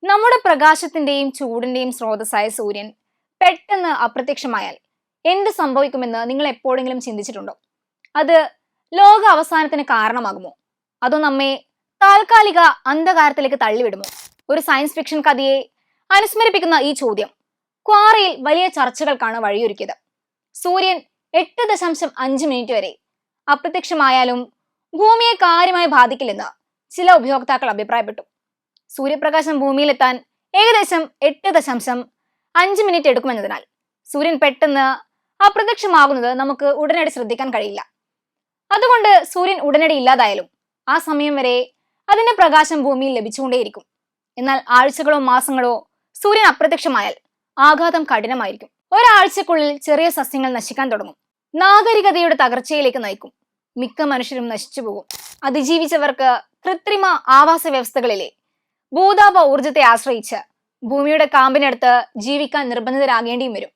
നമ്മുടെ പ്രകാശത്തിന്റെയും ചൂടിന്റെയും സ്രോതസ്സായ സൂര്യൻ പെട്ടെന്ന് അപ്രത്യക്ഷമായാൽ എന്ത് സംഭവിക്കുമെന്ന് നിങ്ങൾ എപ്പോഴെങ്കിലും ചിന്തിച്ചിട്ടുണ്ടോ? അത് ലോക അവസാനത്തിന് കാരണമാകുമോ? അതോ നമ്മെ താൽക്കാലിക അന്ധകാരത്തിലേക്ക് തള്ളിവിടുമോ? ഒരു സയൻസ് ഫിക്ഷൻ കഥയെ അനുസ്മരിപ്പിക്കുന്ന ഈ ചോദ്യം ക്വാറിയിൽ വലിയ ചർച്ചകൾക്കാണ് വഴിയൊരുക്കിയത്. സൂര്യൻ 8.5 മിനിറ്റ് വരെ അപ്രത്യക്ഷമായാലും ഭൂമിയെ കാര്യമായി ബാധിക്കില്ലെന്ന് ചില ഉപയോക്താക്കൾ അഭിപ്രായപ്പെട്ടു. സൂര്യപ്രകാശം ഭൂമിയിലെത്താൻ ഏകദേശം 8.5 മിനിറ്റ് എടുക്കുമെന്നതിനാൽ സൂര്യൻ പെട്ടെന്ന് അപ്രത്യക്ഷമാകുന്നത് നമുക്ക് ഉടനടി ശ്രദ്ധിക്കാൻ കഴിയില്ല. അതുകൊണ്ട് സൂര്യൻ ഉടനടി ഇല്ലാതായാലും ആ സമയം വരെ അതിന്റെ പ്രകാശം ഭൂമിയിൽ ലഭിച്ചുകൊണ്ടേയിരിക്കും. എന്നാൽ ആഴ്ചകളോ മാസങ്ങളോ സൂര്യൻ അപ്രത്യക്ഷമായാൽ ആഘാതം കഠിനമായിരിക്കും. ഒരാഴ്ചക്കുള്ളിൽ ചെറിയ സസ്യങ്ങൾ നശിക്കാൻ തുടങ്ങും. നാഗരികതയുടെ തകർച്ചയിലേക്ക് നയിക്കും. മിക്ക മനുഷ്യരും നശിച്ചു പോകും. അതിജീവിച്ചവർക്ക് കൃത്രിമ ആവാസ വ്യവസ്ഥകളിലെ ഭൂതാപ ഊർജത്തെ ആശ്രയിച്ച് ഭൂമിയുടെ കാമ്പിനടുത്ത് ജീവിക്കാൻ നിർബന്ധിതരാകേണ്ടിയും വരും.